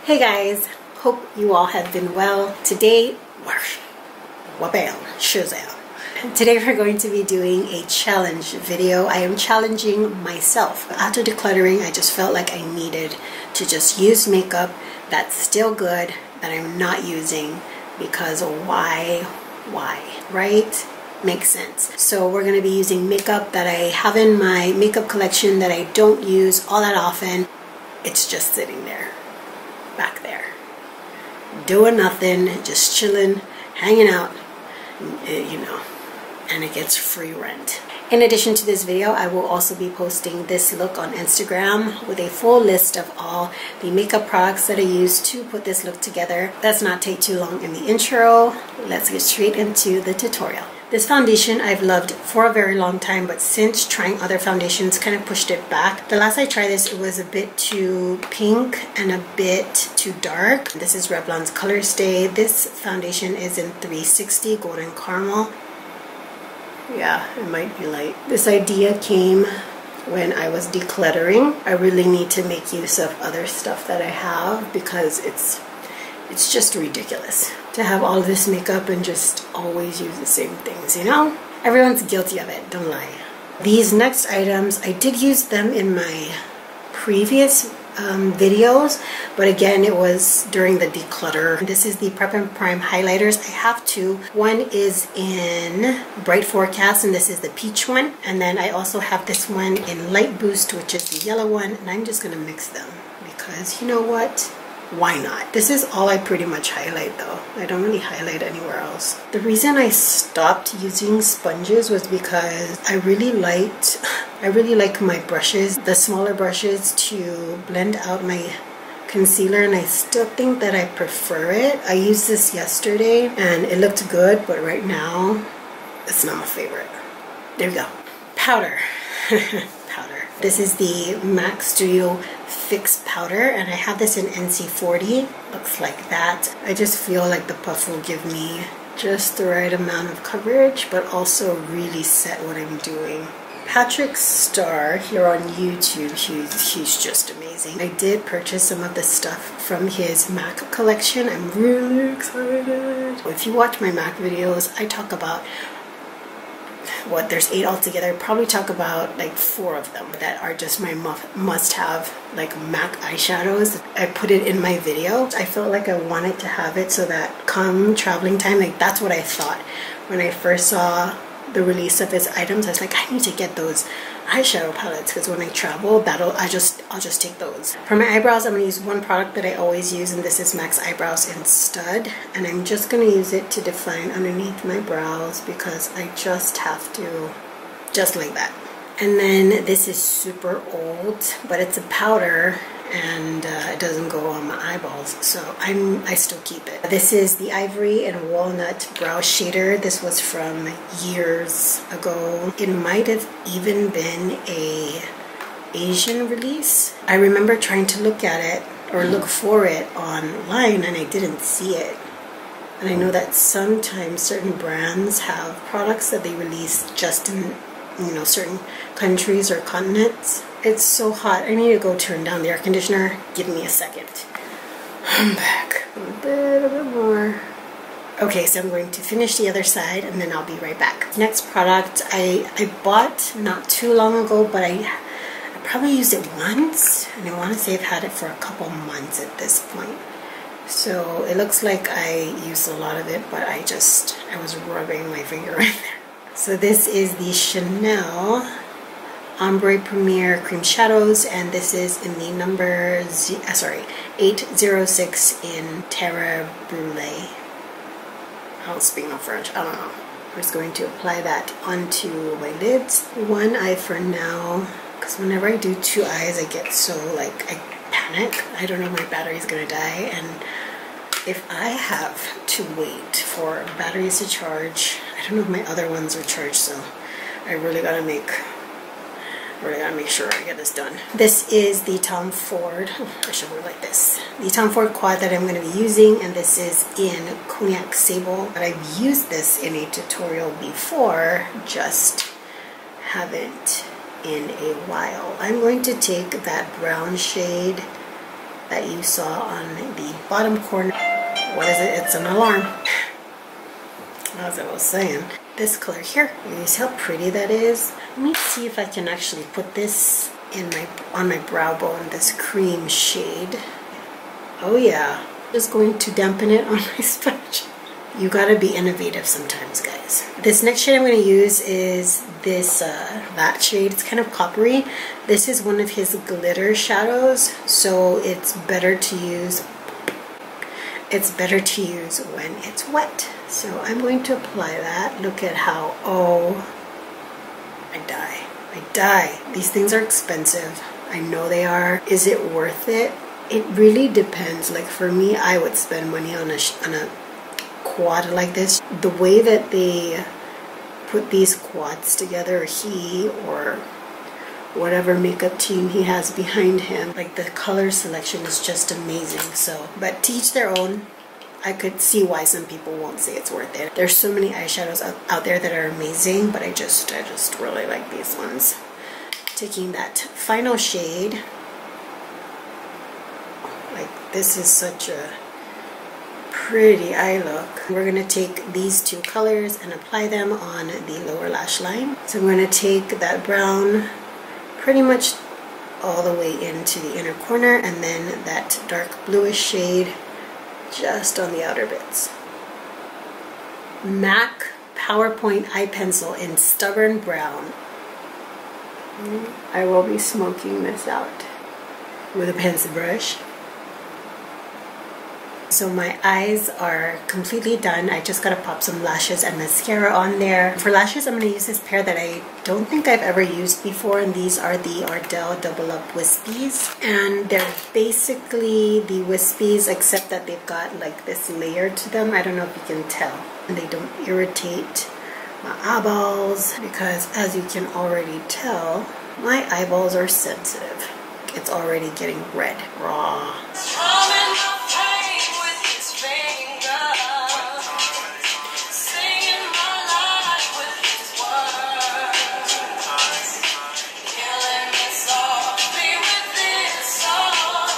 Hey guys, hope you all have been well. Today, today we're going to be doing a challenge video. I am challenging myself. After decluttering, I just felt like I needed to just use makeup that's still good that I'm not using, because why, right? Makes sense. So we're going to be using makeup that I have in my makeup collection that I don't use all that often. It's just sitting there, back there, doing nothing, just chilling, hanging out, you know, and it gets free rent. In addition to this video, I will also be posting this look on Instagram with a full list of all the makeup products that I use to put this look together. Let's not take too long in the intro. Let's get straight into the tutorial. This foundation I've loved for a very long time, but since trying other foundations, kind of pushed it back. The last I tried this, it was a bit too pink and a bit too dark. This is Revlon's Colorstay. This foundation is in 360 Golden Caramel. Yeah, it might be light. This idea came when I was decluttering. I really need to make use of other stuff that I have because it's just ridiculous to have all this makeup and just always use the same things, you know? Everyone's guilty of it, don't lie. These next items, I did use them in my previous videos, but again, it was during the declutter. This is the Prep and Prime highlighters. I have two. One is in Bright Forecast, and this is the peach one. And then I also have this one in Light Boost, which is the yellow one. And I'm just gonna mix them because you know what? Why not? This is all I pretty much highlight though. I don't really highlight anywhere else. The reason I stopped using sponges was because I really like my brushes, the smaller brushes, to blend out my concealer, and I still think that I prefer it. I used this yesterday and it looked good, but right now it's not my favorite. There we go. Powder. Powder. This is the MAC Studio Fix powder, and I have this in NC40. Looks like that. I just feel like the puff will give me just the right amount of coverage, but also really set what I'm doing. Patrick Starr here on YouTube, he's just amazing. I did purchase some of the stuff from his MAC collection. I'm really excited. If you watch my MAC videos, I talk about there's 8 altogether. Probably talk about like 4 of them that are just my must-have, like MAC eyeshadows. I put it in my video. I felt like I wanted to have it so that come traveling time, like that's what I thought when I first saw the release of his items. I was like, I need to get those eyeshadow palettes because when I travel, I'll just take those. For my eyebrows, I'm going to use one product that I always use, and this is MAC's Eyebrows in Stud, and I'm just going to use it to define underneath my brows because I just have to, just like that. And then this is super old, but it's a powder and it doesn't go on my eyeballs, so I still keep it. This is the Ivorie and Walnut Brow Shader. This was from years ago. It might have even been a Asian release. I remember trying to look at it or look for it online and I didn't see it. And I know that sometimes certain brands have products that they release just in, you know, certain countries or continents. It's so hot. I need to go turn down the air conditioner. Give me a second. I'm back. A bit more. Okay, so I'm going to finish the other side and then I'll be right back. Next product I bought not too long ago, but I probably used it once, and I want to say I've had it for a couple months at this point. So it looks like I used a lot of it, but I was rubbing my finger right there. So this is the Chanel Ombre Premier Cream Shadows, and this is in the number 806 in Terre Brûlée. I'll speak no French, I don't know. I'm just going to apply that onto my lids. One eye for now, because whenever I do 2 eyes, I get so like, I panic. I don't know if my battery's gonna die, and if I have to wait for batteries to charge, I don't know if my other ones are charged, so I really gotta make sure I get this done. This is the Tom Ford, I should wear like this, the Tom Ford quad that I'm going to be using, and this is in Cognac Sable. But I've used this in a tutorial before, just haven't in a while. I'm going to take that brown shade that you saw on the bottom corner. What is it? It's an alarm. As I was saying, this color here, you see how pretty that is? Let me see if I can actually put this on my brow bone, this cream shade. Oh yeah, just going to dampen it on my spatula. You gotta be innovative sometimes, guys. This next shade I'm gonna use is this that shade. It's kind of coppery. This is one of his glitter shadows, so it's better to use. It's better to use when it's wet. So I'm going to apply that. Look at how, oh, I die. I die. These things are expensive. I know they are. Is it worth it? It really depends. Like for me, I would spend money on a quad like this. The way that they put these quads together, he or whatever makeup team he has behind him, like the color selection is just amazing. So, but to each their own. I could see why some people won't say it's worth it. There's so many eyeshadows out there that are amazing, but I just really like these ones. Taking that final shade, like this is such a pretty eye look. We're gonna take these two colors and apply them on the lower lash line. So I'm gonna take that brown pretty much all the way into the inner corner, and then that dark bluish shade just on the outer bits. MAC PowerPoint eye pencil in stubborn brown. I will be smoking this out with a pencil brush. So my eyes are completely done. I just gotta pop some lashes and mascara on there. For lashes, I'm gonna use this pair that I don't think I've ever used before, and these are the Ardell Double Up Whispies. And they're basically the Whispies, except that they've got like this layer to them. I don't know if you can tell. And they don't irritate my eyeballs, because as you can already tell, my eyeballs are sensitive. It's already getting red, raw.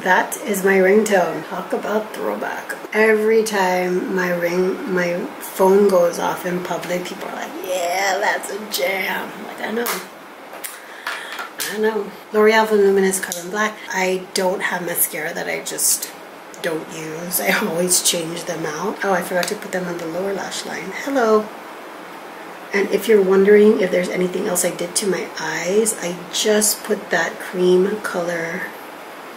That is my ringtone. Talk about throwback. Every time my phone goes off in public, people are like, yeah, that's a jam. I'm like, I know. L'Oreal Voluminous Color in Black. I don't have mascara that I just don't use. I always change them out. Oh, I forgot to put them on the lower lash line. Hello. And if you're wondering if there's anything else I did to my eyes, I just put that cream color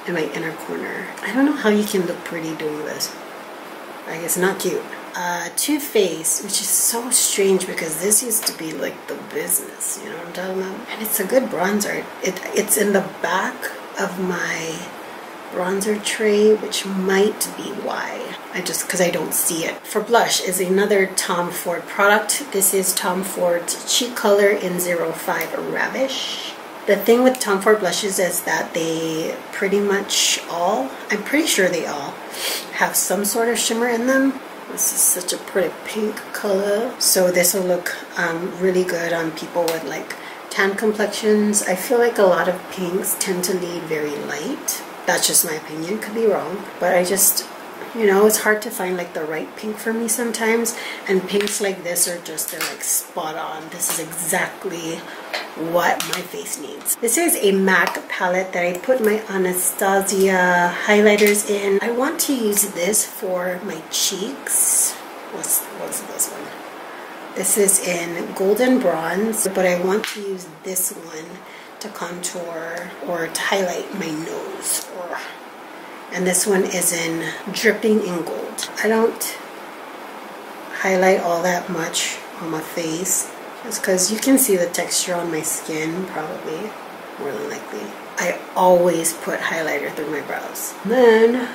in my inner corner. I don't know how you can look pretty doing this. Like, it's not cute. Too Faced, which is so strange because this used to be like the business, you know what I'm talking about? And it's a good bronzer. It's in the back of my bronzer tray, which might be why. Because I don't see it. For blush is another Tom Ford product. This is Tom Ford's Cheek Color in 05 Ravage. The thing with Tom Ford blushes is that they pretty much all, I'm pretty sure they all, have some sort of shimmer in them. This is such a pretty pink color. So this will look really good on people with like tan complexions. I feel like a lot of pinks tend to lead very light. That's just my opinion, could be wrong. But I just, you know, it's hard to find like the right pink for me sometimes. And pinks like this are just, they're like spot on. This is exactly what my face needs. This is a MAC palette that I put my Anastasia highlighters in. I want to use this for my cheeks. What's this one? This is in Golden Bronze, but I want to use this one to contour or to highlight my nose. And this one is in Dripping in Gold. I don't highlight all that much on my face, just because you can see the texture on my skin, probably, more than likely. I always put highlighter through my brows. And then,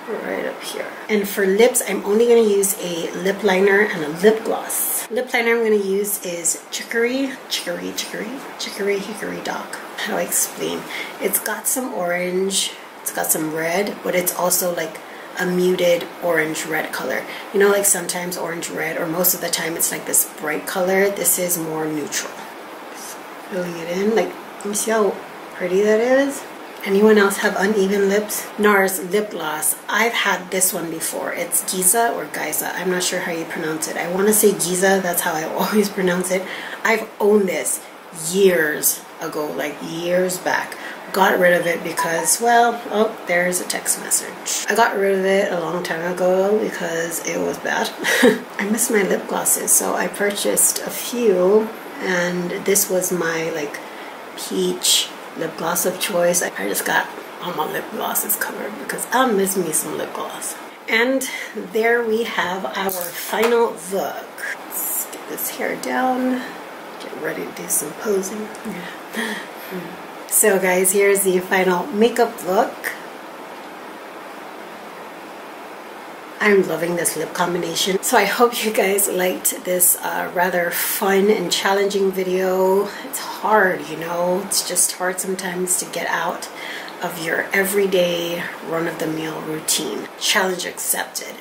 right up here. And for lips, I'm only going to use a lip liner and a lip gloss. Lip liner I'm going to use is Chicory Hickory Dock. How do I explain? It's got some orange, it's got some red, but it's also like a muted orange red color. You know, like sometimes orange red, or most of the time it's like this bright color. This is more neutral. Just filling it in, like, you see how pretty that is? Anyone else have uneven lips? NARS lip gloss. I've had this one before. It's Giza or Giza. I'm not sure how you pronounce it. I want to say Giza. That's how I always pronounce it. I've owned this years ago, like years back. Got rid of it because, well, oh, there's a text message. I got rid of it a long time ago because it was bad. I miss my lip glosses, so I purchased a few, and this was my like peach lip gloss of choice. I just got all my lip glosses covered because I miss me some lip gloss. And there we have our final look. Let's get this hair down, get ready to do some posing. So guys, here's the final makeup look. I'm loving this lip combination. So I hope you guys liked this rather fun and challenging video. It's hard, you know, it's just hard sometimes to get out of your everyday run-of-the-mill routine. Challenge accepted.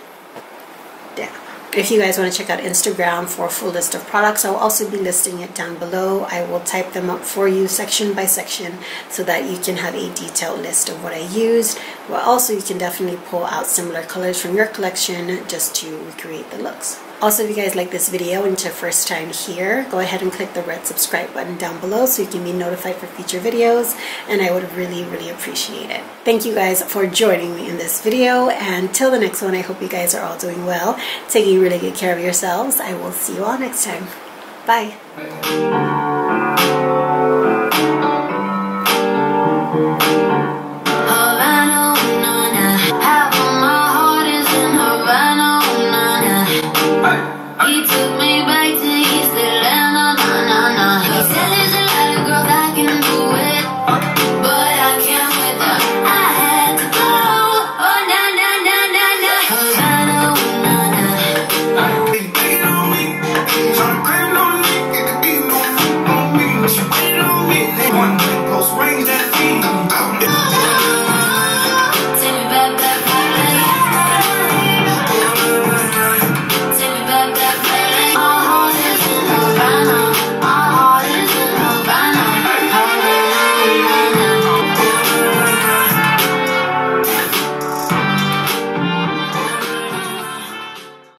Damn. If you guys want to check out Instagram for a full list of products, I'll also be listing it down below. I will type them up for you section by section so that you can have a detailed list of what I used. But also you can definitely pull out similar colors from your collection just to recreate the looks. Also, if you guys like this video and it's your first time here, go ahead and click the red subscribe button down below so you can be notified for future videos, and I would really appreciate it. Thank you guys for joining me in this video, and till the next one, I hope you guys are all doing well, taking really good care of yourselves. I will see you all next time. Bye.